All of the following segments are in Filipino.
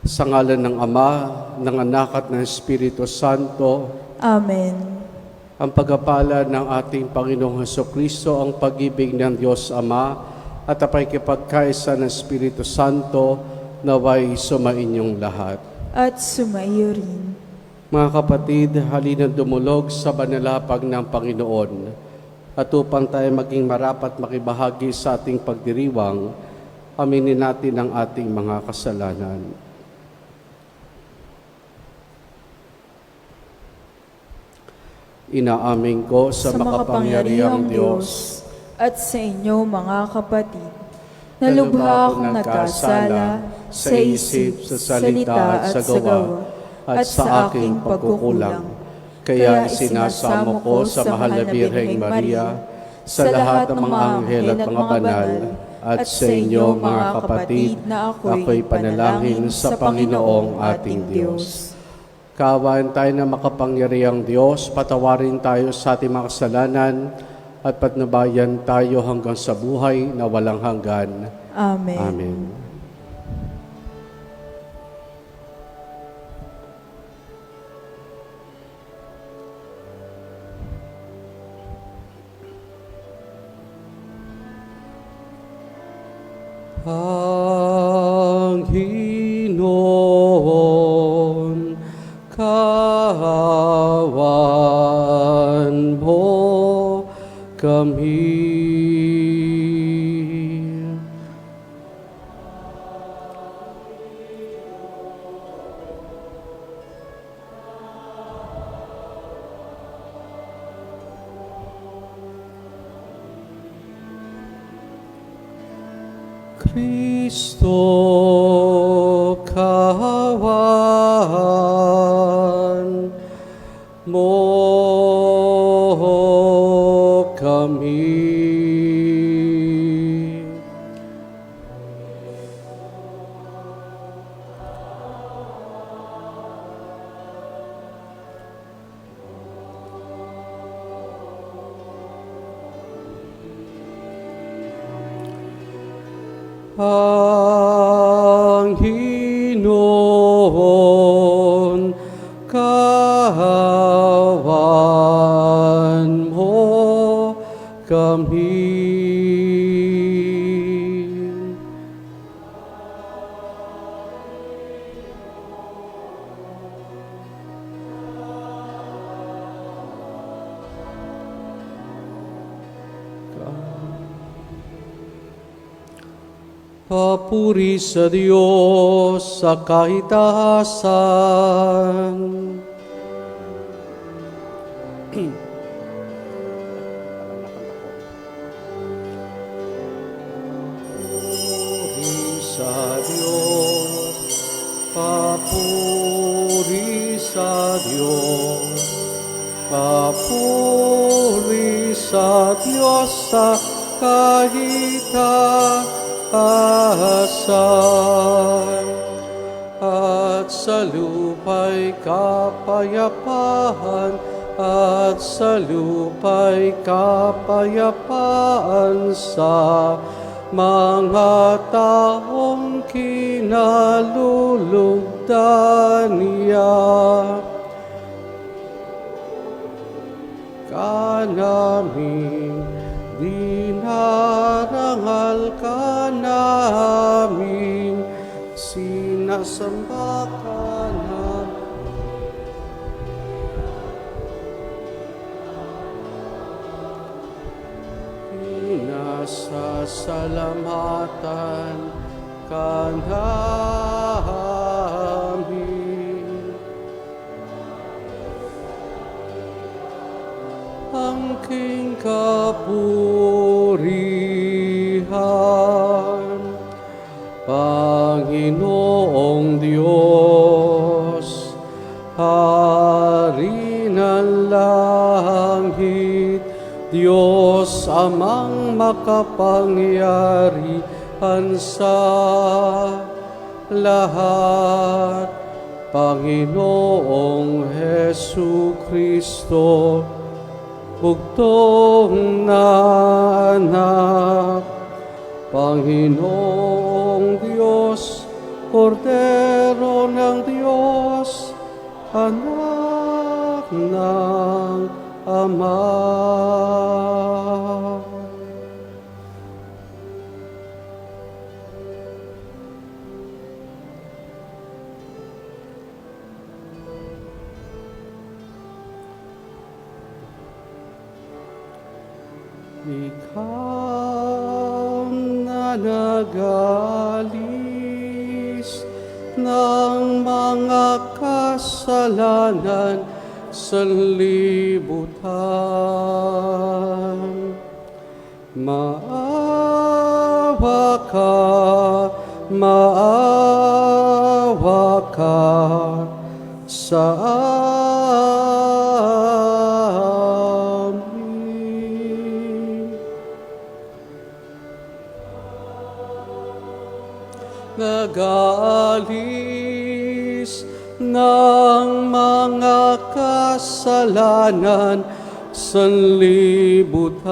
Sa ngalan ng Ama, ng Anak at ng Espiritu Santo. Amen. Ang pagpapala ng ating Panginoong Hesukristo, ang pag-ibig ng Diyos Ama, at ang pakikipagkaisa ng Espiritu Santo, naway sumainyong lahat. At sumaiyo rin. Mga kapatid, halina dumulog sa banalapag ng Panginoon. At upang tayo maging marapat makibahagi sa ating pagdiriwang, aminin natin ang ating mga kasalanan. Inaamin ko sa makapangyarihang Diyos at sa inyo mga kapatid, na lubha akong nagkasala sa isip, sa salita at sa gawa, at sa aking pagkukulang. Kaya sinasamo ko sa mahal na Birheng Maria, sa lahat ng mga anghel at mga banal, at sa inyo mga kapatid, na ako'y panalangin sa Panginoong ating Diyos. Kaawaan tayo ng makapangyarihang Diyos, patawarin tayo sa ating mga kasalanan at patnubayan tayo hanggang sa buhay na walang hanggan. Amen. Amen. Panginoon, kawan mo kami. Kristo, kawan mo kami. Panginoon, kawan mo kami. Papuri sa Diyos sa kahitasan. Papuri sa Diyos, papuri sa Diyos, papuri sa Diyos sa kahitasan. At sa lupa'y kapayapaan, at sa lupa'y kapayapaan sa mga taong kinalulugdan niya. Kanamin dinarangal ka namin, sinasamba ka namin. Pinasasalamatan ka namin. Ang king kapurihan, Panginoong Diyos, Hari ng langit, Diyos amang makapangyarihan sa lahat, Panginoong Hesukristo, bugtong na anak, Panginoong Diyos, Kordero ng Diyos, anak ng Ama. Ikaw na nagalis ng mga kasalanan sa libutan. Maawa ka sa amin. Nag-aalis ng mga kasalanan sa libutan.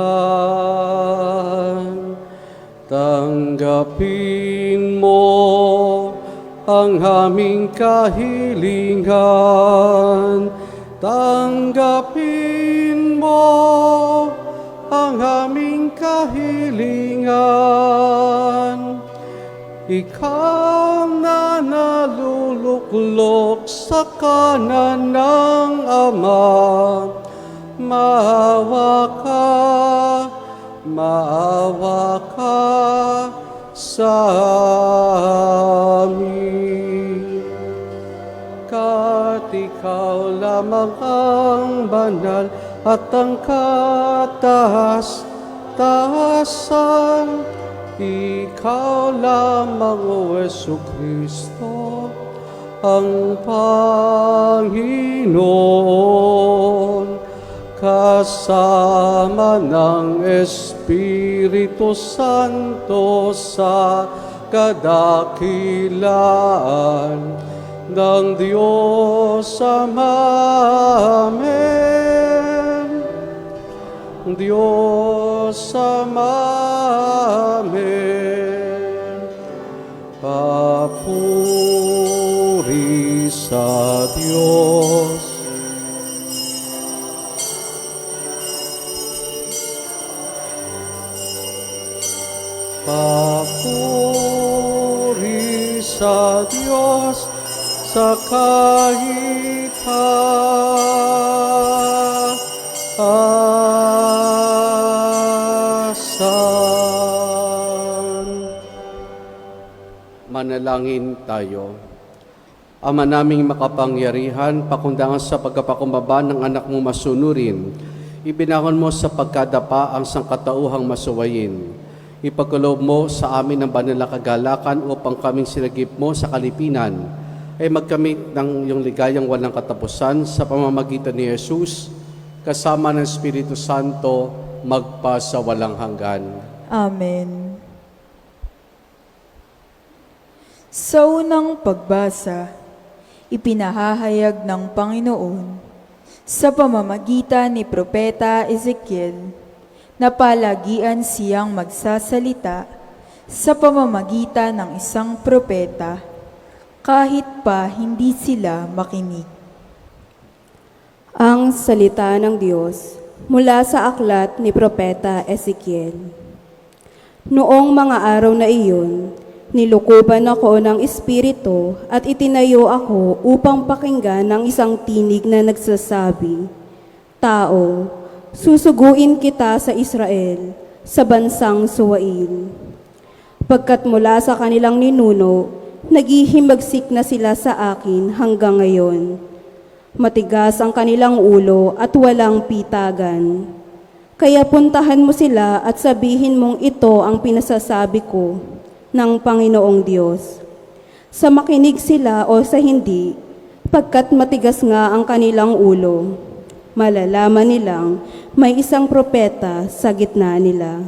Tanggapin mo ang aming kahilingan. Tanggapin mo ang aming kahilingan. Ikaw na naluluklok sa kanan ng Ama, maawa ka sa amin. Kat ikaw lamang ang banal at ang kataas-taasan. Ikaw lamang, O Jesucristo, ang Panginoon, kasama ng Espiritu Santo sa kadakilaan ng Diyos Ama. Amen. Diyos Ama. Amen. Papuri sa Diyos. Papuri sa Diyos sa kahitaasan. Manalangin tayo. Ama naming makapangyarihan, pakundangan sa pagkapakumbaba ng anak mo masunurin, ibinangon mo sa pagkadapa ang sangkatauhang masuwayin. Ipagkaloob mo sa amin ang banal na kagalakan upang kaming silagip mo sa kalipinan ay magkamit ng iyong ligayang walang katapusan sa pamamagitan ni Jesus, kasama ng Espiritu Santo, magpa sa walang hanggan. Amen. Sa unang pagbasa, ipinahahayag ng Panginoon sa pamamagitan ni Propeta Ezekiel na palagian siyang magsasalita sa pamamagitan ng isang propeta kahit pa hindi sila makinig. Ang salita ng Diyos mula sa aklat ni Propeta Ezekiel. Noong mga araw na iyon, nilukuban ako ng Espiritu at itinayo ako upang pakinggan ng isang tinig na nagsasabi, "Tao, susuguin kita sa Israel, sa bansang Suwail." Pagkat mula sa kanilang ninuno, naghihimagsik na sila sa akin hanggang ngayon. Matigas ang kanilang ulo at walang pitagan. Kaya puntahan mo sila at sabihin mong ito ang pinasasabi ko ng Panginoong Diyos. Sa makinig sila o sa hindi, pagkat matigas nga ang kanilang ulo, malalaman nilang may isang propeta sa gitna nila.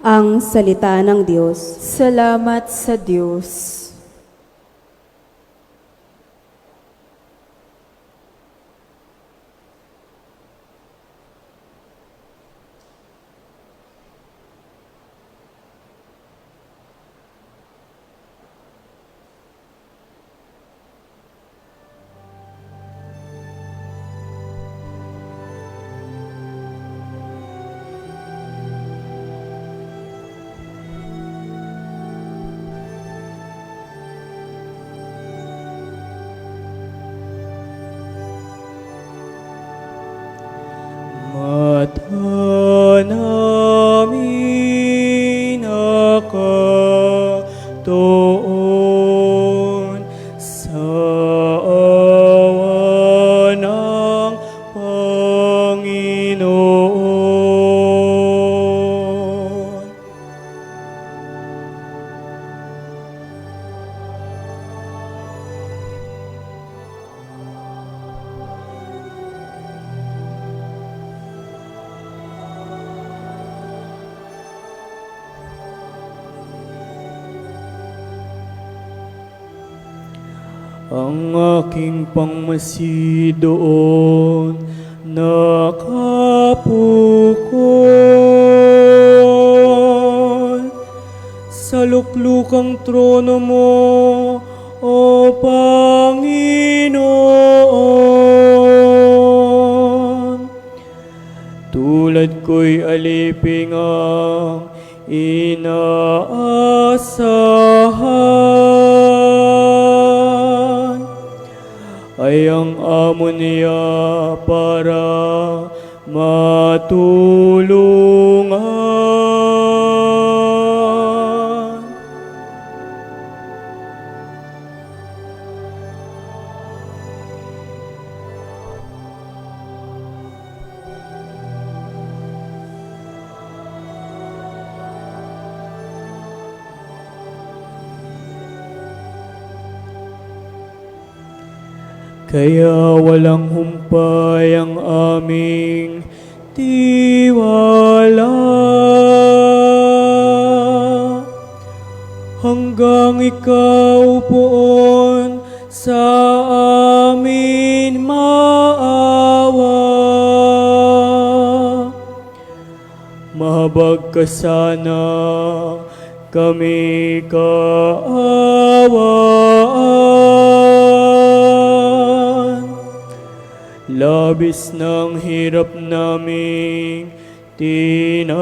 Ang salita ng Diyos. Salamat sa Diyos. ang aking pangmasidoon nakapukol sa luklukang trono mo, O Panginoon. Tulad ko'y aliping ang inaasahan, ay ang amo niya para matulungan. Kaya walang humpay ang aming tiwala, hanggang ikaw poon sa amin maawa. Mahabag ka sana kami kaawaan, labis ng hirap naming tinataglay.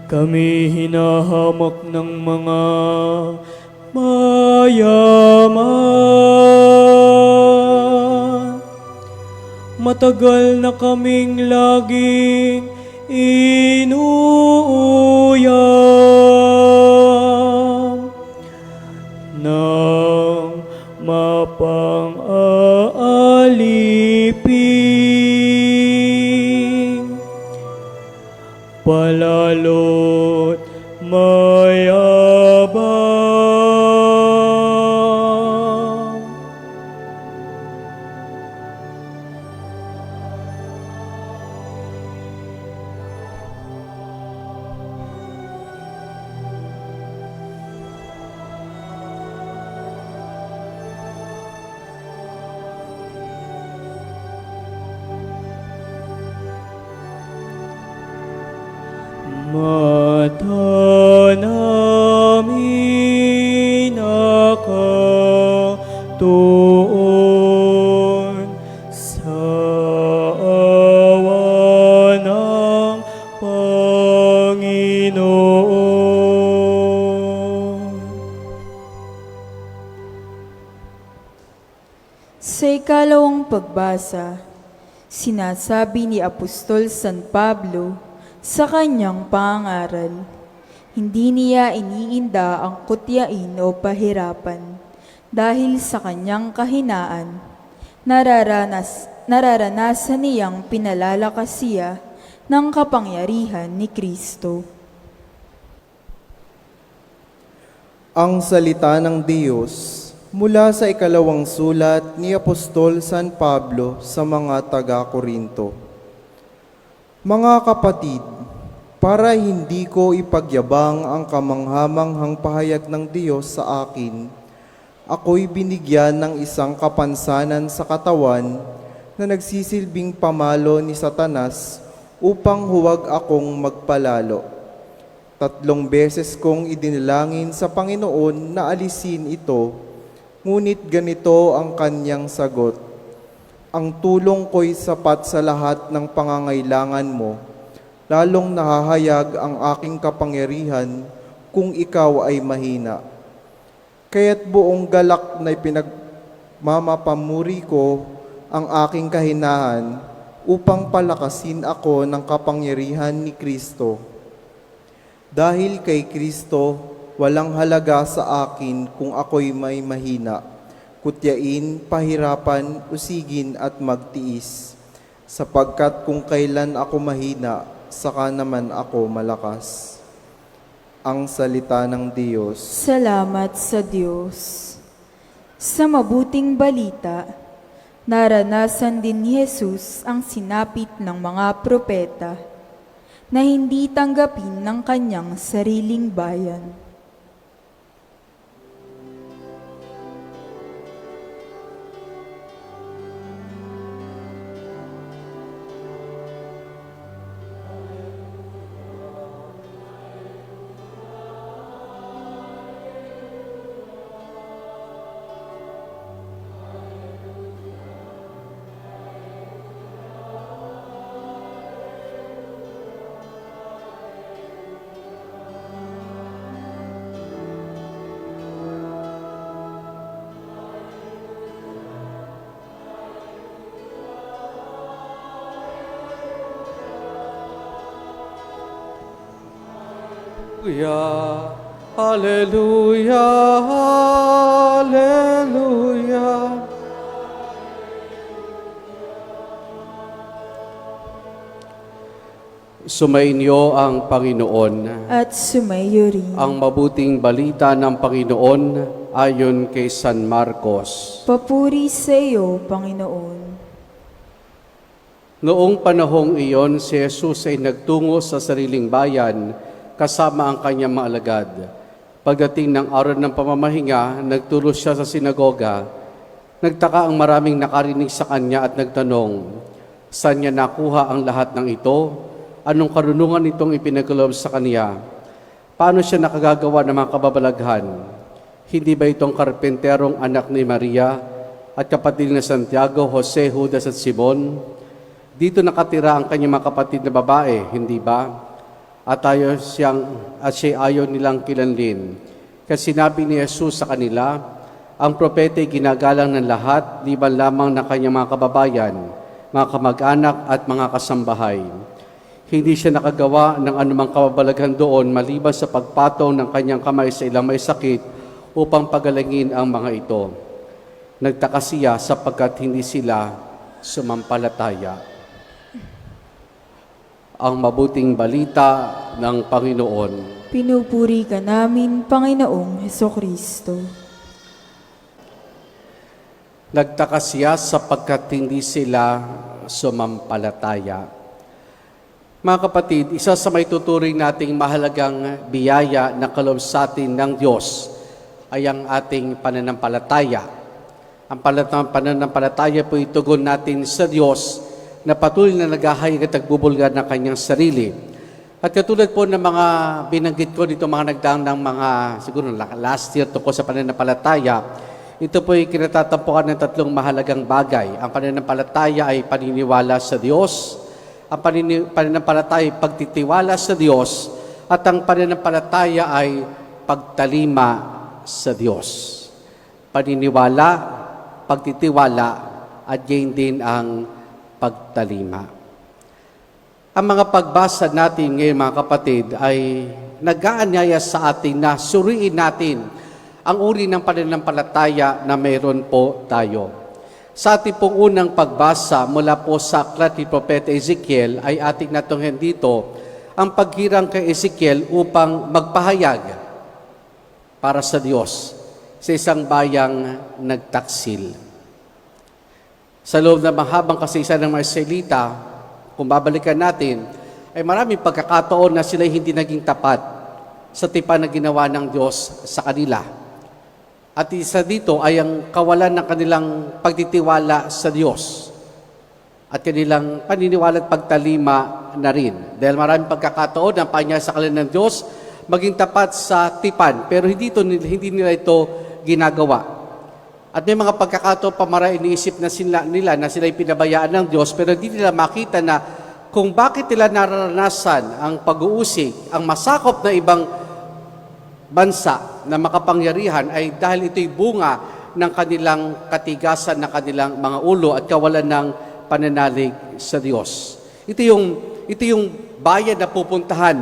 Kami hinahamak ng mga mayaman. Matagal na kaming laging inuuyam ng mapang-aalipin, palalo't mayabang. Mata namin nakatuon sa awa ng Panginoon. Sa ikalawang pagbasa, sinasabi ni Apostol San Pablo sa kanyang pangaral, hindi niya iniinda ang kutyain o pahirapan dahil sa kanyang kahinaan, nararanasan niyang pinalalakas siya ng kapangyarihan ni Kristo. Ang salita ng Diyos mula sa ikalawang sulat ni Apostol San Pablo sa mga taga-Korinto. Mga kapatid, para hindi ko ipagyabang ang kamanghamanghang pahayag ng Diyos sa akin, ako'y binigyan ng isang kapansanan sa katawan na nagsisilbing pamalo ni Satanas upang huwag akong magpalalo. 3 beses kong idinalangin sa Panginoon na alisin ito, ngunit ganito ang kanyang sagot: ang tulong ko'y sapat sa lahat ng pangangailangan mo, lalong nahahayag ang aking kapangyarihan kung ikaw ay mahina. Kaya't buong galak na pinagmamapamuri ko ang aking kahinahan upang palakasin ako ng kapangyarihan ni Kristo. Dahil kay Kristo, walang halaga sa akin kung ako'y may mahina, kutyain, pahirapan, usigin at magtiis. sapagkat kung kailan ako mahina, saka naman ako malakas. Ang salita ng Diyos. Salamat sa Diyos. Sa mabuting balita, naranasan din ni Jesus ang sinapit ng mga propeta na hindi tanggapin ng kanyang sariling bayan. Hallelujah, hallelujah. Sumainyo ang Panginoon. At sumayo rin. Ang mabuting balita ng Panginoon ayon kay San Marcos. Papuri sa iyo, Panginoon. Noong panahong iyon, si Jesus ay nagtungo sa sariling bayan kasama ang kanyang mga alagad. Pagdating ng araw ng pamamahinga, nagturo siya sa sinagoga. Nagtaka ang maraming nakarinig sa kanya at nagtanong, saan niya nakuha ang lahat ng ito? Anong karunungan itong ipinagkaloob sa kanya? Paano siya nakagagawa ng mga kababalaghan? Hindi ba itong karpenterong anak ni Maria at kapatid na Santiago, Jose, Judas at Simon? Dito nakatira ang kanyang mga kapatid na babae, hindi ba? At siya ayaw nilang kilanlin. Kasi sinabi ni Jesus sa kanila, ang propeta ay ginagalang ng lahat, liban lamang ng kanyang mga kababayan, mga kamag-anak at mga kasambahay. Hindi siya nakagawa ng anumang kababalaghan doon maliban sa pagpatong ng kanyang kamay sa ilang may sakit upang pagalangin ang mga ito. Nagtaka siya sapagkat hindi sila sumampalataya. Ang mabuting balita ng Panginoon. Pinupuri ka namin, Panginoong Hesukristo. Nagtaka siya sapagkat hindi sila sumampalataya. Mga kapatid, isa sa may tuturing nating mahalagang biyaya na kaloob sa atin ng Diyos ay ang ating pananampalataya. Ang pananampalataya po itugon natin sa Diyos na patuloy na naghahayag at nagbubulgar ng kanyang sarili. At katulad po ng mga binanggit ko dito, mga nagdaang ng mga, siguro last year tungkol sa pananampalataya, ito po ay kinatatampukan ng tatlong mahalagang bagay. Ang pananampalataya ay paniniwala sa Diyos, ang pananampalataya ay pagtitiwala sa Diyos, at ang pananampalataya ay pagtalima sa Diyos. Paniniwala, pagtitiwala, at gain din ang pagtalima. Ang mga pagbasa natin ngayon, mga kapatid, ay nag-aanyaya sa atin na suriin natin ang uri ng pananampalataya na mayroon po tayo. Sa ating pong unang pagbasa mula po sa aklat ni Propeta Ezekiel ay ating natunghen dito ang paghirang kay Ezekiel upang magpahayag para sa Diyos sa isang bayang nagtaksil. Sa loob ng mahabang kasaysayan ng mga Israelita, kung babalikan natin, ay maraming pagkakataon na sila hindi naging tapat sa tipan na ginawa ng Diyos sa kanila. At isa dito ay ang kawalan ng kanilang pagtitiwala sa Diyos at kanilang paniniwala at pagtalima na rin. Dahil maraming pagkakataon ang paanyaya sa kanila ng Diyos maging tapat sa tipan, pero hindi nila ito ginagawa. At may mga pagkakataon pa iniisip na nila na sila'y pinabayaan ng Diyos, pero hindi nila makita na kung bakit nila naranasan ang pag-uusig, ang masakop na ibang bansa na makapangyarihan ay dahil ito'y bunga ng kanilang katigasan ng kanilang mga ulo at kawalan ng pananalig sa Diyos. Ito yung bayan na pupuntahan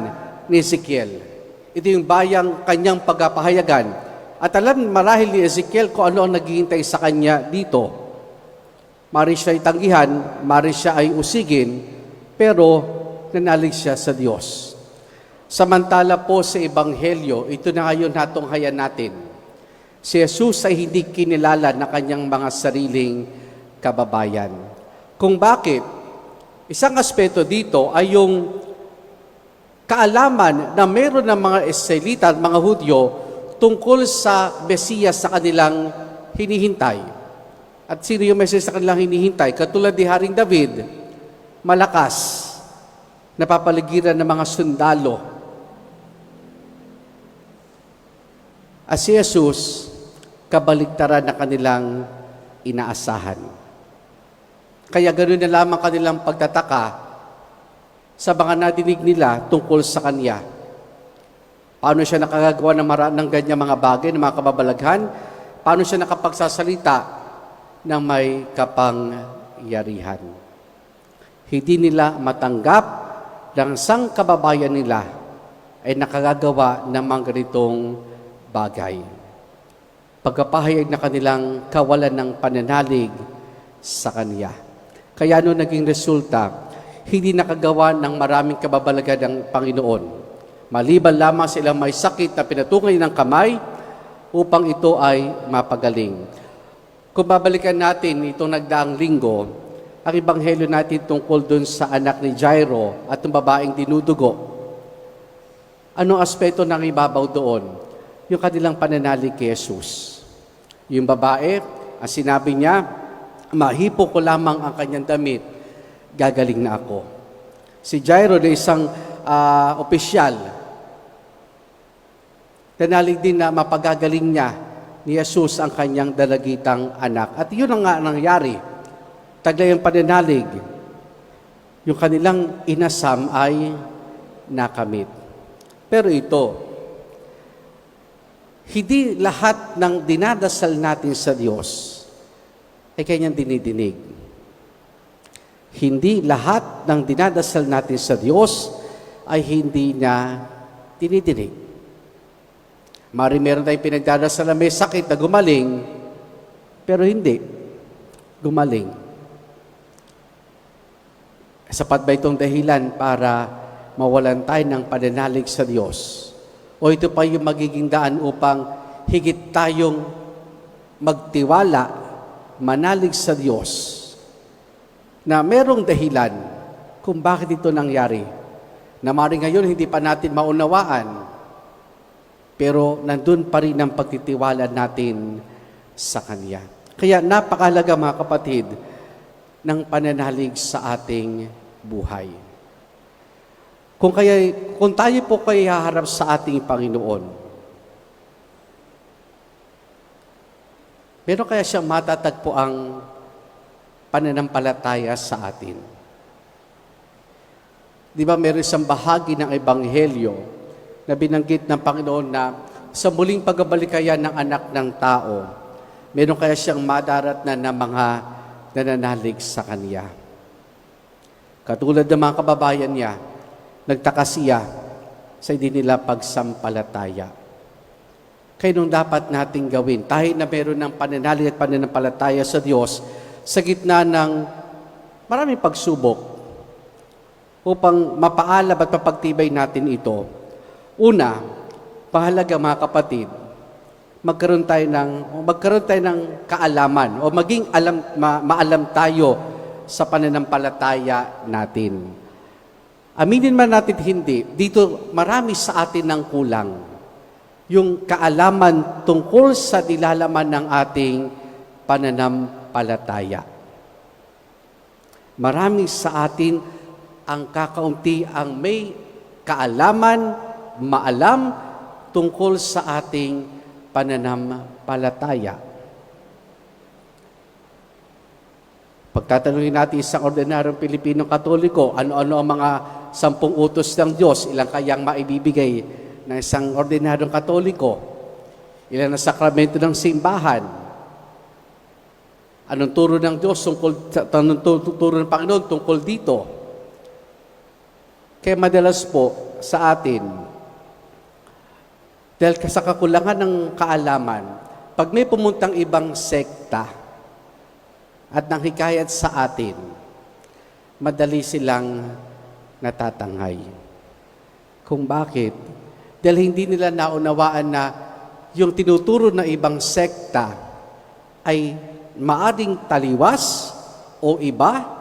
ni Ezekiel. Ito yung bayang kanyang pagpapahayagan. At alam marahil ni Ezekiel kung ano ang naghihintay sa kanya dito. Maaari siya itanggihan, maaari siya ay usigin, pero nanalig siya sa Diyos. Samantala po sa Ebanghelyo, ito na ngayon natunghayan natin. Si Jesus ay hindi kinilala na kanyang mga sariling kababayan. Kung bakit? Isang aspeto dito ay yung kaalaman na meron ng mga Israelita at mga Hudyo tungkol sa Mesiyas sa kanilang hinihintay. At sino yung Mesiyas sa kanilang hinihintay? Katulad ni Haring David, malakas, napapaligiran ng mga sundalo. At si Jesus, kabaligtaran na kanilang inaasahan. Kaya ganoon na lamang kanilang pagtataka sa mga nadinig nila tungkol sa Kanya. Paano siya nakagagawa ng ganyang mga bagay, ng mga kababalaghan? Paano siya nakapagsasalita ng may kapangyarihan? Hindi nila matanggap ng sang kababayan nila ay nakagagawa ng mga ganitong bagay. Pagkapahayag na kanilang kawalan ng pananalig sa Kanya. Kaya ano naging resulta? Hindi nakagawa ng maraming kababalaghan ng Panginoon. Maliban lamang sila may sakit na pinatungay ng kamay upang ito ay mapagaling. Kung babalikan natin itong nagdaang linggo, ang ebanghelyo natin tungkol dun sa anak ni Jairo at ng babaeng dinudugo. Anong aspeto ng ibabaw doon? Yung kanilang pananalig kay Jesus. Yung babae, ang sinabi niya, mahipo ko lamang ang kanyang damit, gagaling na ako. Si Jairo na isang opisyal, nanalig din na mapagagaling niya ni Jesus ang kanyang dalagitang anak. At yun ang nga nangyari. Taglay ang pananalig. Yung kanilang inasam ay nakamit. Pero ito, hindi lahat ng dinadasal natin sa Diyos ay kanyang dinidinig. Hindi lahat ng dinadasal natin sa Diyos ay hindi niya dinidinig. Meron tayong pinagdadasal na may sakit na gumaling, pero hindi gumaling. Sapat ba itong dahilan para mawalan tayo ng pananalig sa Diyos? O ito pa yung magiging daan upang higit tayong magtiwala, manalig sa Diyos na merong dahilan kung bakit ito nangyari. Na maaaring ngayon hindi pa natin maunawaan, pero nandun pa rin ang pagtitiwala natin sa Kanya. Kaya napakahalaga mga kapatid ng pananalig sa ating buhay. Kung tayo po kayo haharap sa ating Panginoon, meron kaya siyang matatagpo ang pananampalataya sa atin? Di ba meron isang bahagi ng Ebanghelyo na binanggit ng Panginoon na sa muling pagbabalik ng anak ng tao, meron kaya siyang madarat na ng mga nananalig sa Kanya. Katulad ng mga kababayan niya, nagtaka siya sa hindi nila pagsampalataya. Kaya nung dapat nating gawin, tayo na meron ng pananalig at pananampalataya sa Diyos sa gitna ng maraming pagsubok upang mapaalab at mapagtibay natin ito. Una, pahalaga mga kapatid, magkaroon tayo ng kaalaman o maging maalam tayo sa pananampalataya natin. Aminin man natin hindi, dito marami sa atin ng kulang. Yung kaalaman tungkol sa nilalaman ng ating pananampalataya. Marami sa atin ang kakaunti ang may kaalaman, maalam tungkol sa ating pananampalataya. Pagtatanungin natin isang ordinaryong Pilipinong Katoliko, ano-ano ang mga 10 utos ng Diyos, ilang kayang maibibigay ng isang ordinaryong Katoliko? Ilan ang sakramento ng simbahan? Anong turo ng Diyos anong turo ng Panginoon tungkol dito? Kaya madalas po sa atin, dahil sa kakulangan ng kaalaman, pag may pumuntang ibang sekta, at nanghikayat sa atin, madali silang natatanghay. Kung bakit? Dahil hindi nila naunawaan na yung tinuturo ng ibang sekta ay maaring taliwas o iba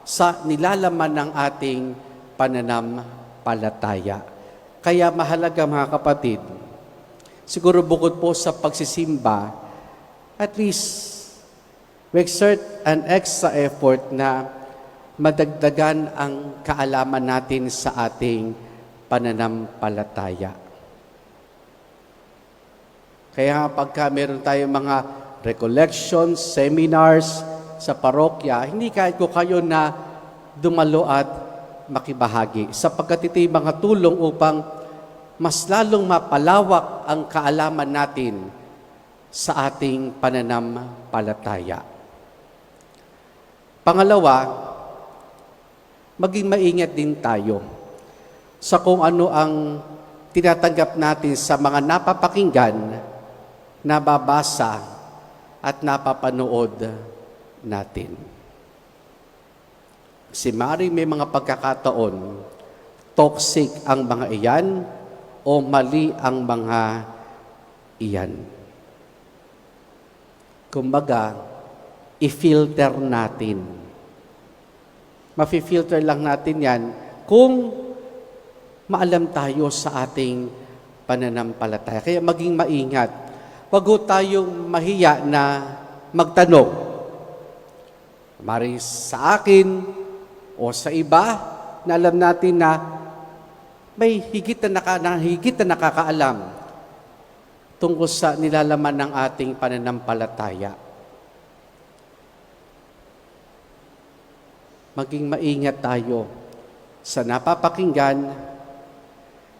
sa nilalaman ng ating pananampalataya. Kaya mahalaga mga kapatid, siguro bukod po sa pagsisimba, at least we exert an extra effort na madagdagan ang kaalaman natin sa ating pananampalataya. Kaya pagka meron tayong mga recollections, seminars sa parokya, hindi kahit ko kayo na dumalo at makibahagi. Sapagkat ito'y mga tulong upang mas lalong mapalawak ang kaalaman natin sa ating pananampalataya. Pangalawa, maging maingat din tayo sa kung ano ang tinatanggap natin sa mga napapakinggan, nababasa at napapanood natin. Si Mari may mga pagkakataon, toxic ang mga iyan o mali ang mga iyan. Kumbaga, i-filter natin. Mafi-filter lang natin yan kung maalam tayo sa ating pananampalataya. Kaya maging maingat. Huwag ho tayong mahiya na magtanong. Mari sa akin o sa iba na alam natin na may higit na nakakaalam tungkol sa nilalaman ng ating pananampalataya. Maging maingat tayo sa napapakinggan,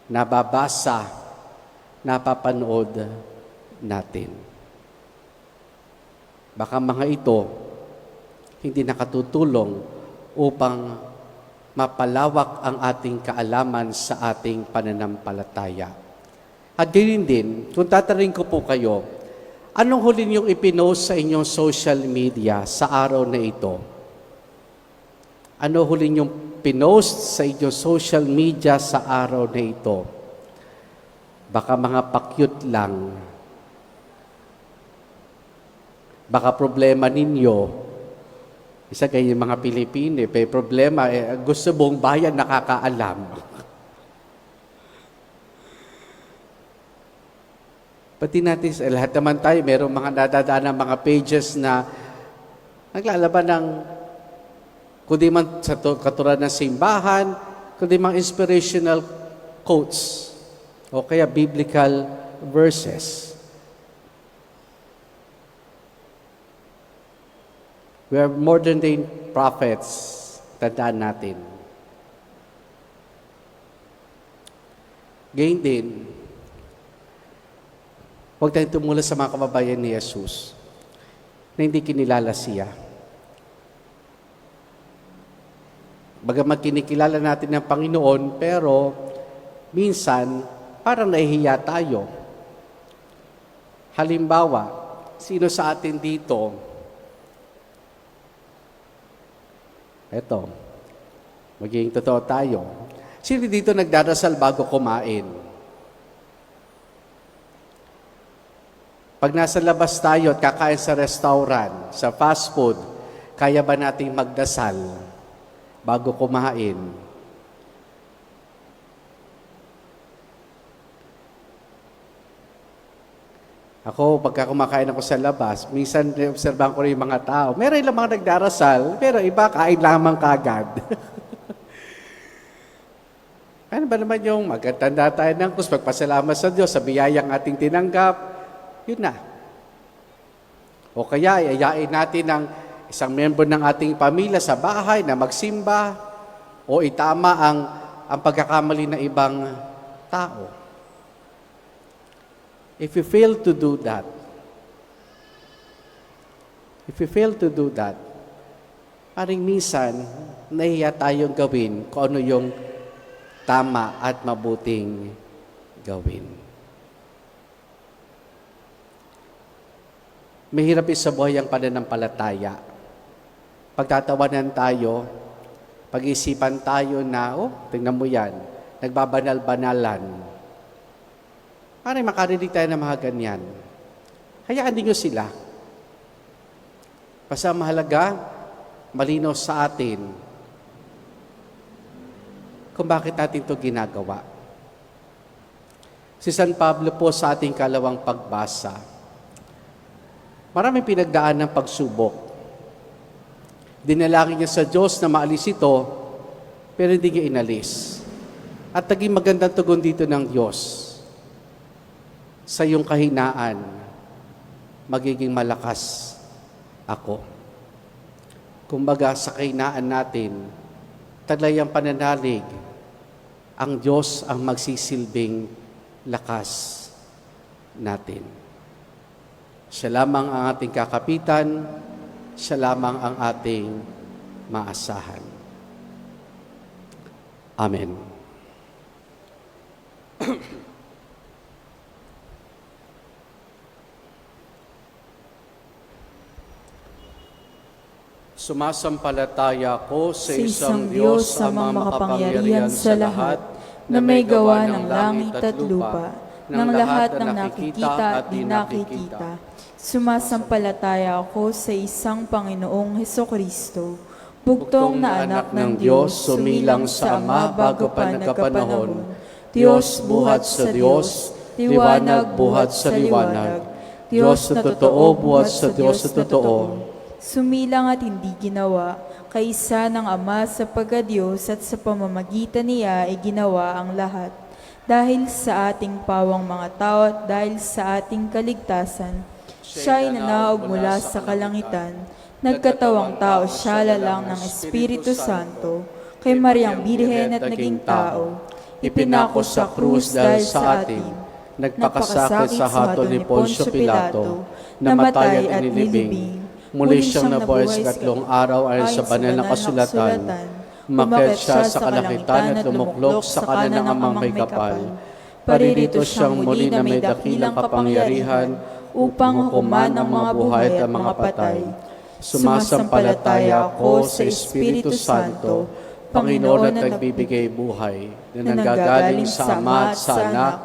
nababasa, napapanood natin. Baka mga ito hindi nakatutulong upang mapalawak ang ating kaalaman sa ating pananampalataya. At ganyan din, kung tatanungin ko po kayo, anong huli niyong ipinost sa inyong social media sa araw na ito? Ano huli niyong pinost sa inyong social media sa araw na ito? Baka mga pakyut lang. Baka problema ninyo. Isa kayo yung mga Pilipino, may problema, gusto buong bayan nakakaalam. Pati natin, lahat naman tayo, mayroong mga nadadaan ng mga pages na naglalaban ng, kundi man sa katulad ng simbahan, kundi mga inspirational quotes, o kaya biblical verses. We are modern day prophets, tandaan natin. Gayun din, huwag tayong tumula sa mga kababayan ni Jesus na hindi kinilala siya. Bagamat kinikilala natin ng Panginoon, pero minsan, parang nahihiya tayo. Halimbawa, sino sa atin dito, eto, magiging totoo tayo. Sino dito nagdarasal bago kumain? Pag nasa labas tayo at kakain sa restaurant, sa fast food, kaya ba nating magdasal bago kumain? Ako, pagka kumakain ako sa labas, minsan obserbahan ko rin yung mga tao. Meron lang mga nagdarasal, pero iba kain lamang kagad. Ano ba naman yung magtanda tayo ng krus, magpasalamat sa Diyos, sa biyayang ating tinanggap, yun na. O kaya, iayain natin ng isang member ng ating pamilya sa bahay na magsimba, o itama ang pagkakamali ng ibang tao. If you fail to do that, paring minsan, nahiya tayong gawin kung ano yung tama at mabuting gawin. Mahirap sa buhay ang pananampalataya. pagtatawanan tayo, pag-isipan tayo na, tingnan mo yan, nagbabanal-banalan. Para makarinig tayo ng mga ganyan. Hayaan ninyo sila. Basta mahalaga, malinaw sa atin kung bakit natin ito ginagawa. Si San Pablo po sa ating kalawang pagbasa, maraming pinagdaan ng pagsubok. Dinalangin niya sa Diyos na maalis ito, pero hindi niya inalis. At naging magandang tugon dito ng Diyos. Sa iyong kahinaan, magiging malakas ako. Kumbaga sa kahinaan natin, talayang pananalig, ang Diyos ang magsisilbing lakas natin. Siya lamang ang ating kakapitan, siya lamang ang ating maasahan. Amen. Sumasampalataya ako sa isang Diyos ama makapangyarihan sa lahat, na may gawa ng langit at lupa, ng lahat ng nakikita at di nakikita. Sumasampalataya ako sa isang Panginoong Hesukristo, buktong na anak ng Diyos, sumilang sa Ama bago pa nagkapanahon, Diyos buhat sa Diyos, liwanag buhat sa liwanag, Diyos na totoo buhat sa Diyos na totoo. Sumilang at hindi ginawa, kaisa ng Ama sa pagkadiyos at sa pamamagitan niya ay ginawa ang lahat. Dahil sa ating pawang mga tao at dahil sa ating kaligtasan, siya ay nanaog mula sa kalangitan. Nagkatawang tao siya lalang ng Espiritu Santo, kay Mariang Birhen at naging tao. Ipinako sa krus dahil sa atin, nagpakasakit sa hatol ni Poncio Pilato, namatay at nilibing. Muli siyang nabuhay sa 3 araw ayon sa banal na kasulatan. Umakyat siya sa kalangitan at lumuklok sa kanan ng Amang may kapal. Paririto siyang muli na may dakilang kapangyarihan upang hukuman ang mga buhay at ang mga patay. Sumasampalataya ako sa Espiritu Santo, Panginoon at nagbibigay buhay, na nanggagaling sa Ama at sa Anak,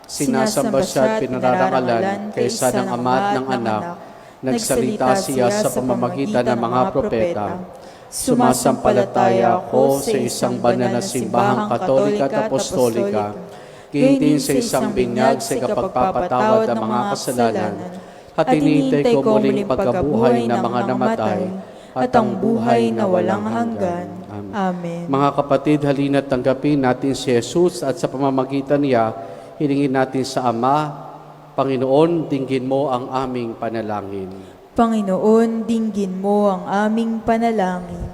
sinasamba siya at pinararangalan kaysa ng Ama at ng Anak. Nagsalita siya sa pamamagitan ng mga propeta. Sumasampalataya ako sa isang banal na simbahang katolika at apostolika, gayon din sa isang binyag sa kapagpapatawad ng mga kasalanan, at hinihintay ko muling pagkabuhay ng mga namatay, at ang buhay na walang hanggan. Amen. Mga kapatid, halina tanggapin natin si Jesus at sa pamamagitan niya, hilingin natin sa Ama, Panginoon, dinggin mo ang aming panalangin. Panginoon, dinggin mo ang aming panalangin.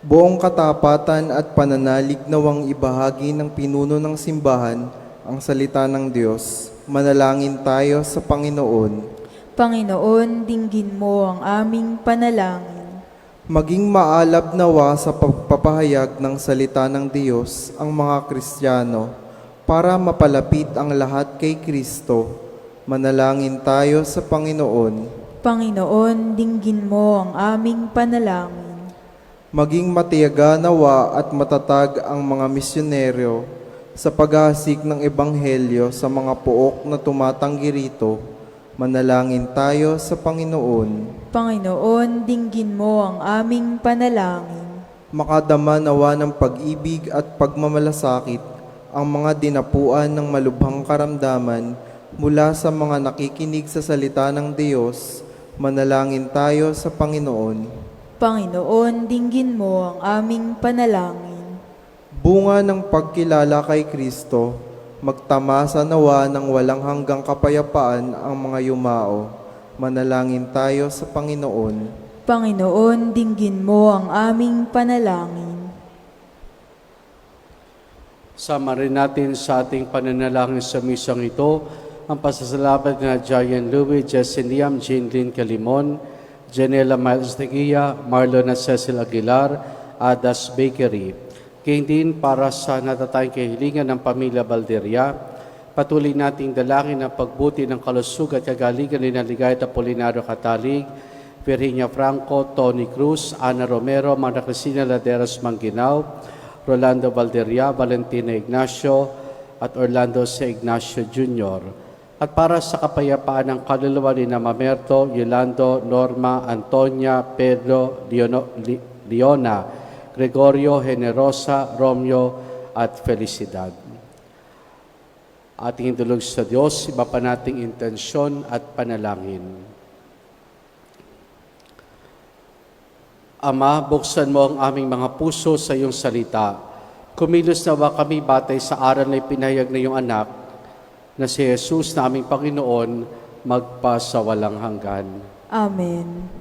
Buong katapatan at pananalig nawang ibahagi ng pinuno ng simbahan ang salita ng Diyos. Manalangin tayo sa Panginoon. Panginoon, dinggin mo ang aming panalangin. Maging maalab nawa sa pagpapahayag ng salita ng Diyos ang mga Kristiyano para mapalapit ang lahat kay Kristo. Manalangin tayo sa Panginoon. Panginoon, dinggin mo ang aming panalangin. Maging matiyaga nawa at matatag ang mga misyonero sa paghahasik ng Ebanghelyo sa mga pook na tumatanggi rito. Manalangin tayo sa Panginoon. Panginoon, dinggin mo ang aming panalangin. Makadama nawa ng pag-ibig at pagmamalasakit ang mga dinapuan ng malubhang karamdaman mula sa mga nakikinig sa salita ng Diyos. Manalangin tayo sa Panginoon. Panginoon, dinggin mo ang aming panalangin. Bunga ng pagkilala kay Kristo, magtamasa nawa ng walang hanggang kapayapaan ang mga yumao. Manalangin tayo sa Panginoon. Panginoon, dinggin mo ang aming panalangin. Sama rin natin sa ating pananalangin sa misang ito ang pasasalamat na Giant Louis, Jeseniam, Jean Lynn Calimon, Janela Miles Teguia, Marlon at Cecil Aguilar, Adas Bakery. Kaya din para sa natatayang kahilingan ng pamilya Valderia, patuloy nating dalangin ang pagbuti ng kalusug at kagalingan ni Ligayat Apolinario Catalig, Virginia Franco, Tony Cruz, Ana Romero, Maria Cristina Laderas Manginao, Rolando Valderia, Valentina Ignacio, at Orlando C. Ignacio Jr. At para sa kapayapaan ng kaluluwa ni Mamerto, Yolando, Norma, Antonia, Pedro, Leona, Gregorio, Generosa, Romeo, at Felicidad. Ating indulog sa Diyos, iba pa nating intensyon at panalangin. Ama, buksan mo ang aming mga puso sa iyong salita. Kumilos nawa kami batay sa aral na ipinahayag na iyong anak, na si Jesus na aming Panginoon, magpasawalang hanggan. Amen.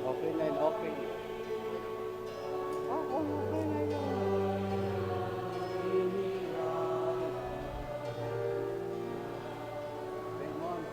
Okay na yun, okay. Okay na yun. Raymond.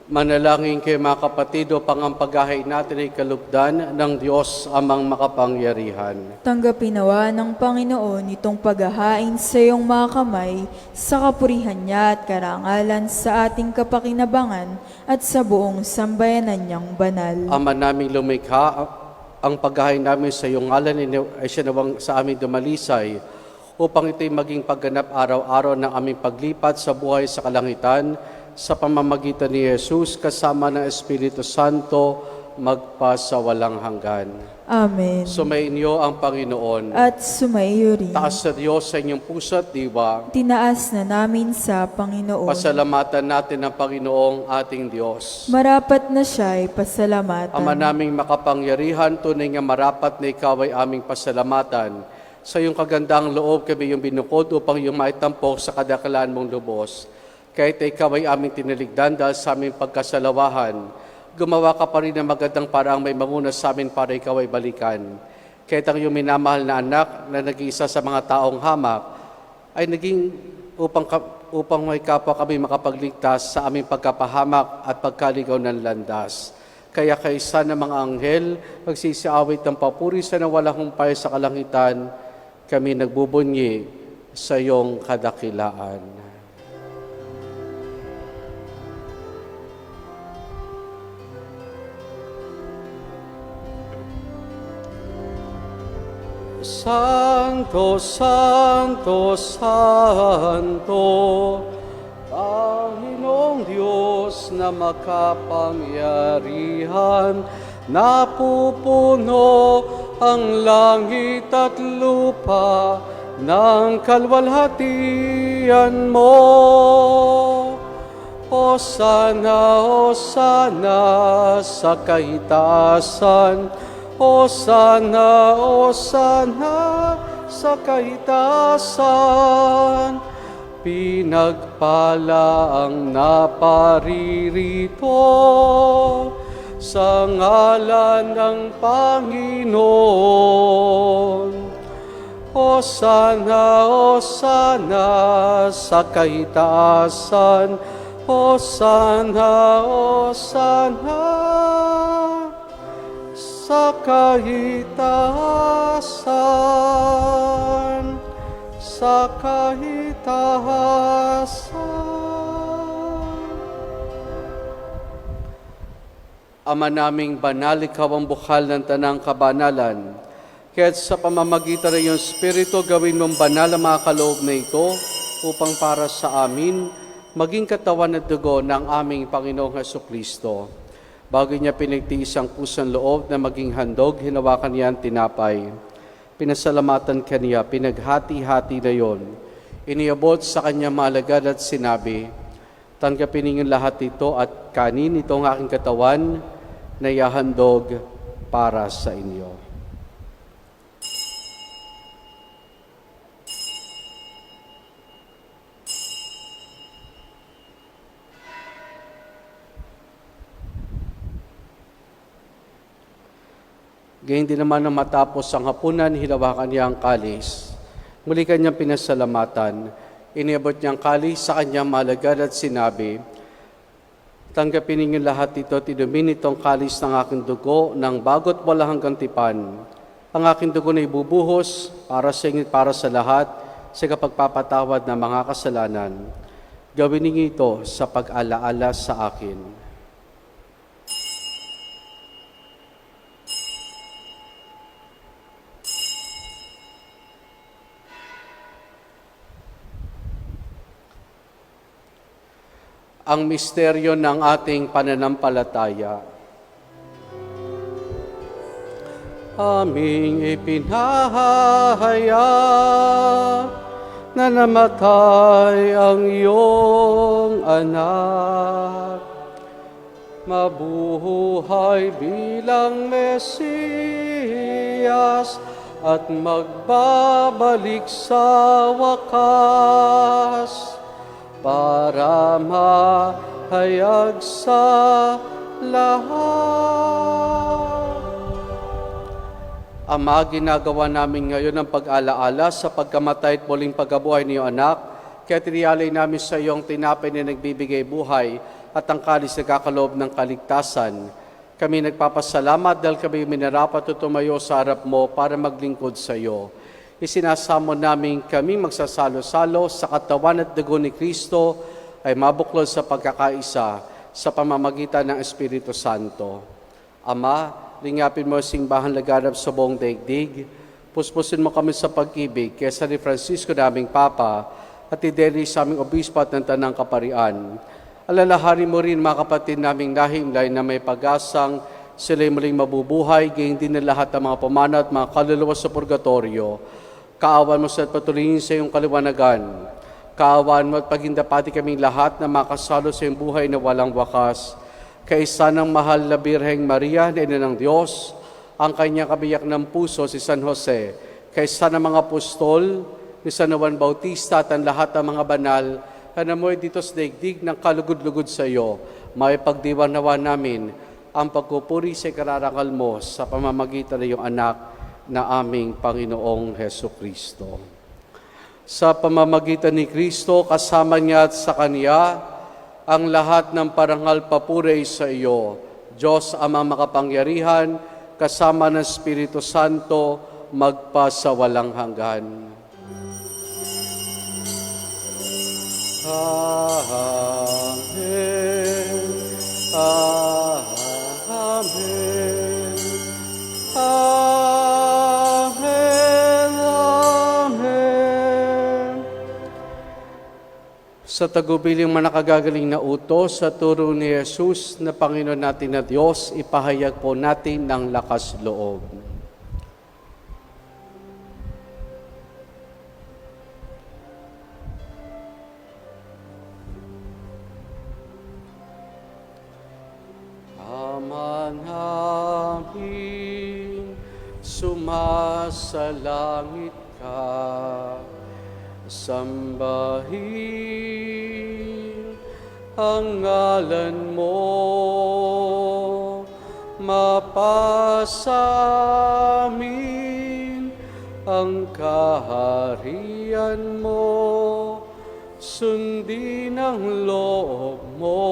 Manalangin kayo mga kapatid upang ang paghahay natin ay kalugdan ng Diyos amang makapangyarihan. Tanggapin nawa ng Panginoon itong paghahain sa iyong mga kamay sa kapurihan niya at karangalan sa ating kapakinabangan at sa buong sambayanan niyang banal. Ama naming lumikha, ang paghahay namin sa iyong ngalan ay sinawang sa aming dumalisay upang ito'y maging pagganap araw-araw ng aming paglipat sa buhay sa kalangitan sa pamamagitan ni Jesus kasama ng Espiritu Santo magpasawalang hanggan. Amen. Sumainyo ang Panginoon. At sumaiyo rin. Taas sa Diyos sa inyong puso at diwa. Tinaas na namin sa Panginoon. Pasalamatan natin ang Panginoong ating Diyos. Marapat na siya'y pasalamatan. Ama naming makapangyarihan, tunay nga marapat na ikaw ay aming pasalamatan. Sa iyong kagandang loob kami yung binukod upang yung maitampok sa kadakalaan mong lubos. Kahit ikaw ay aming tinaligdan dahil sa aming pagkasalawahan, gumawa ka pa rin ng magandang paraang may manguna sa amin para ikaw ay balikan. Kahit ang iyong minamahal na anak na nag-iisa sa mga taong hamak ay naging upang may kapwa kami makapagligtas sa aming pagkapahamak at pagkaligaw ng landas. Kaya kaysa ng mga anghel, magsisiawit ng papuri sa nawalang humpay sa kalangitan, kami nagbubunyi sa iyong kadakilaan. Santo, Santo, Santo, Panginoon na makapangyarihan, napupuno ang langit at lupa ng kalwalhatian mo. Hosana, Hosana sa kaitaasan, Hosana, Hosana sa kaitaasan. Pinagpala ang naparirito sa ngalan ng Panginoon. Hosana, Hosana sa kaitaasan, Hosana, Hosana sa kaitaasan, sa kaitaasan. Ama naming banal, ikaw ang bukal ng tanang kabanalan. Kaya't sa pamamagitan ng iyong Espiritu, gawin mong banal ang mga kaloob na ito upang para sa amin, maging katawan at dugo ng aming Panginoong Hesukristo. Bago niya pinagtiis ang pusang loob na maging handog, hinawakan niya ang tinapay. Pinasalamatan kaniya, pinaghati-hati na yon. Iniabot sa kanya malagad at sinabi, tanggapin ninyong lahat ito at kanin itong aking katawan na ihahandog para sa inyo. Gayun din naman nang matapos ang hapunan, hinawakan niya ang kalis. Muli kanyang pinasalamatan. Iniabot niya ang kalis sa kanyang malagad at sinabi, tanggapin ninyo lahat ito, tinumin itong kalis ng aking dugo ng bago't wala hanggang tipan. Ang aking dugo na ibubuhos para sa inyo, para sa lahat, sa kapagpapatawad ng mga kasalanan. Gawin ninyo ito sa pag-alaala sa akin. Ang misteryo ng ating pananampalataya. Aming ipinahayag na namatay ang iyong anak. Mabuhay bilang Mesiyas at magbabalik sa wakas para mahayag sa lahat. Ama, ginagawa namin ngayon ang pag-alaala sa pagkamatay at muling pagkabuhay ni iyong anak, kaya tiniyalay namin sa iyong tinapay na nagbibigay buhay at ang kalis na kakaloob ng kaligtasan. Kami nagpapasalamat dahil kami minarapat at tumayo sa harap mo para maglingkod sa iyo. Isinasamo namin kami magsasalo-salo sa katawan at dugo ni Kristo ay mabuklod sa pagkakaisa sa pamamagitan ng Espiritu Santo. Ama, lingapin mo simbahan laganap sa buong daigdig, puspusin mo kami sa pag-ibig kaysa ni Francisco naming Papa at ideli sa aming obispo at ng Tanang Kaparian. Alalahanin mo rin mga kapatid naming nahimlay na may pag-asang sila'y muling mabubuhay, gayon din na lahat ng mga pamana at mga kaluluwa sa purgatorio. Kaawan mo sa patuloyin sa iyong kaliwanagan. Kaawan mo at pagindapati kaming lahat na makasalo sa iyong buhay na walang wakas. Kaisa ng mahal na Birheng Maria, na Ina ng Diyos, ang kanyang kabiyak ng puso si San Jose, kaisa ng mga apostol, ni San Juan Bautista at ang lahat ng mga banal, na mo'y dito sa daigdig ng kalugod-lugod sa iyo, may pagdiwanawa namin ang pagpupuri sa ikararangal mo sa pamamagitan ng iyong anak na aming Panginoong Hesukristo. Sa pamamagitan ni Kristo, kasama niya at sa Kanya, ang lahat ng parangal papuri sa iyo, Diyos Amang makapangyarihan, kasama ng Espiritu Santo, magpasawalang hanggan. Amen. Amen. Amen. Amen. Sa tagubiling manakagagaling na utos sa turo ni Jesus na Panginoon natin na Diyos, ipahayag po natin ng lakas loob. Ama namin, sumasalangit ka, sambahin ang ngalan mo, mapasamin ang kaharian mo, sundin ang loob mo,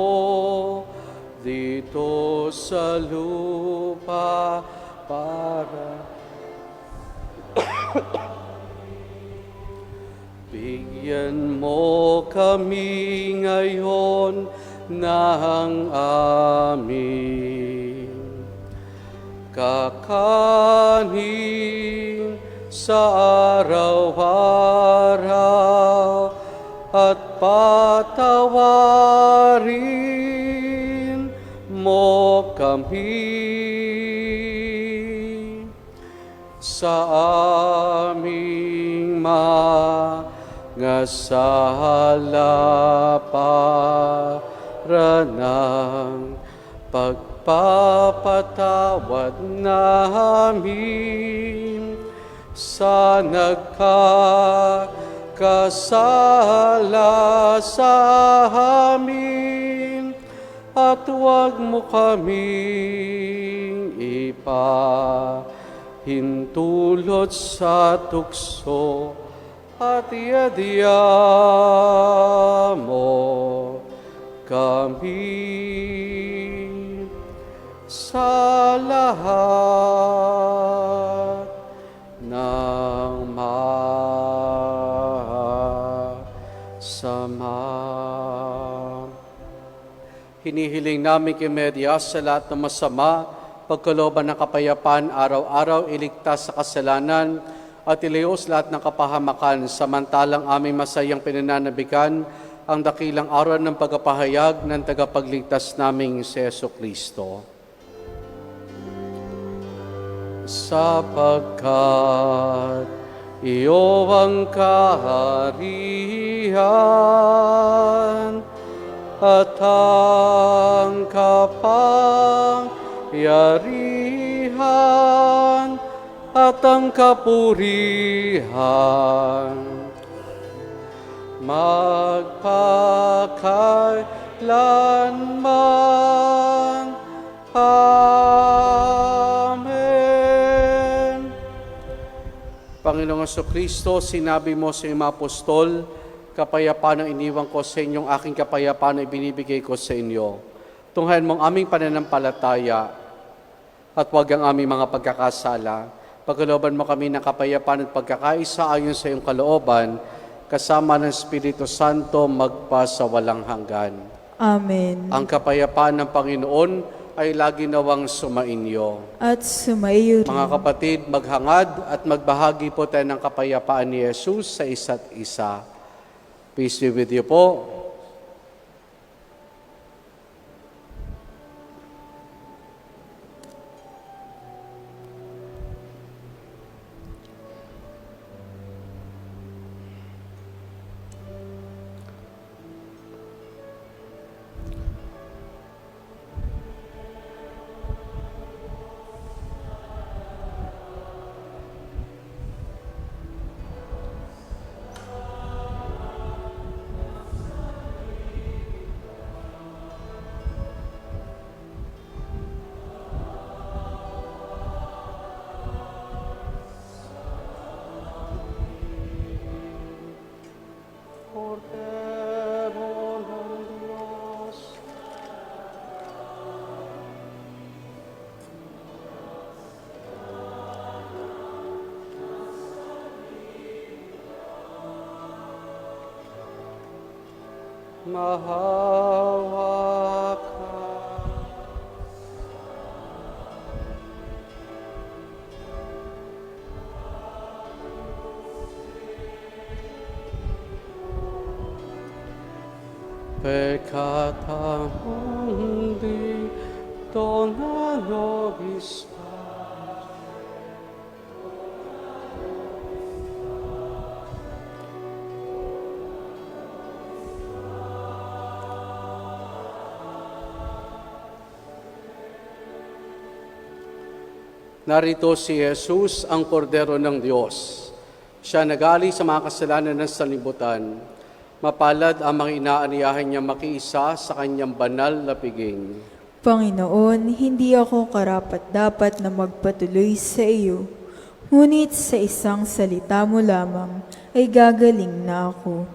dito sa lupa para bigyan mo kami ngayon ng amin kakanin sa araw-araw at patawarin mo kami sa aming mga sala para ng pagpapatawad namin sa nagkakasala sa amin, at huwag mo kaming ipahintulot sa tukso, at iadya mo kami sa lahat ng masama. Hinihiling namin kay Maria sa lahat ng masama, pagkalooban ng kapayapaan, araw-araw iligtas sa kasalanan at ilayos lahat ng kapahamakan, samantalang aming masayang pinananabikan ang dakilang araw ng pagpapahayag ng tagapagligtas naming si Jesucristo. Sapagkat iyo ang kaharian at ang kapangyarihan at ang kapurihan magpakailanman. Amen. Panginoong Jesucristo, sinabi mo sa iyong mga apostol, kapayapaan ang iniwan ko sa inyong aking kapayapaan ang ibinibigay ko sa inyo. Tunghayan mong aming pananampalataya at huwag ang aming mga pagkakasala. Pagkalooban mo kami ng kapayapaan at pagkakaisa ayon sa iyong kalooban, kasama ng Espiritu Santo magpa sa walang hanggan. Amen. Ang kapayapaan ng Panginoon ay lagi nawang sumainyo. At sumaiyo rin. Mga kapatid, maghangad at magbahagi po tayo ng kapayapaan ni Jesus sa isa't isa. Peace be with you po. Cordero ng Diyos, mahawa ka. peccata mundi, dona nobis. Narito si Jesus, ang kordero ng Diyos. Siya nagali sa mga kasalanan ng sanlibutan. Mapalad ang mga inaaniyahan niya makiisa sa kanyang banal na piging. Panginoon, hindi ako karapat-dapat na magpatuloy sa iyo. Ngunit sa isang salita mo lamang ay gagaling na ako.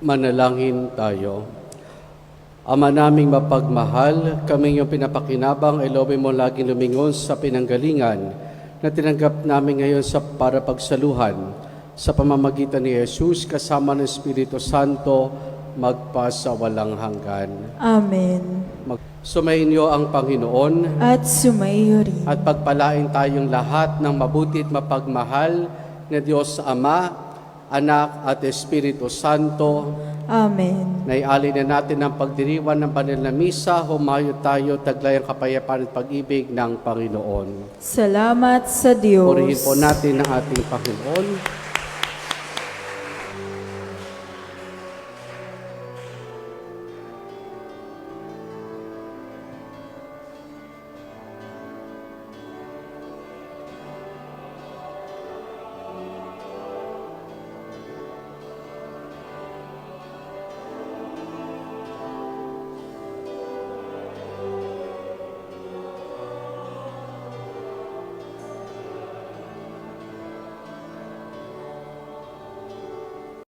Manalangin tayo. Ama naming mapagmahal, kami yung pinapakinabang, ay loobin mo laging lumingon sa pinanggalingan na tinanggap namin ngayon para pagsaluhan sa pamamagitan ni Jesus kasama ng Espiritu Santo magpa sa walang hanggan. Amen. Sumainyo ang Panginoon At sumaiyo rin. at pagpalain tayong lahat ng mabuti at mapagmahal na Diyos Ama Anak at Espiritu Santo. Amen. Naialin na natin ang pagdiriwan ng banal na misa, humayo tayo, taglay ang kapayapaan at pag-ibig ng Panginoon. Salamat sa Diyos. Purihin po natin ang ating Panginoon.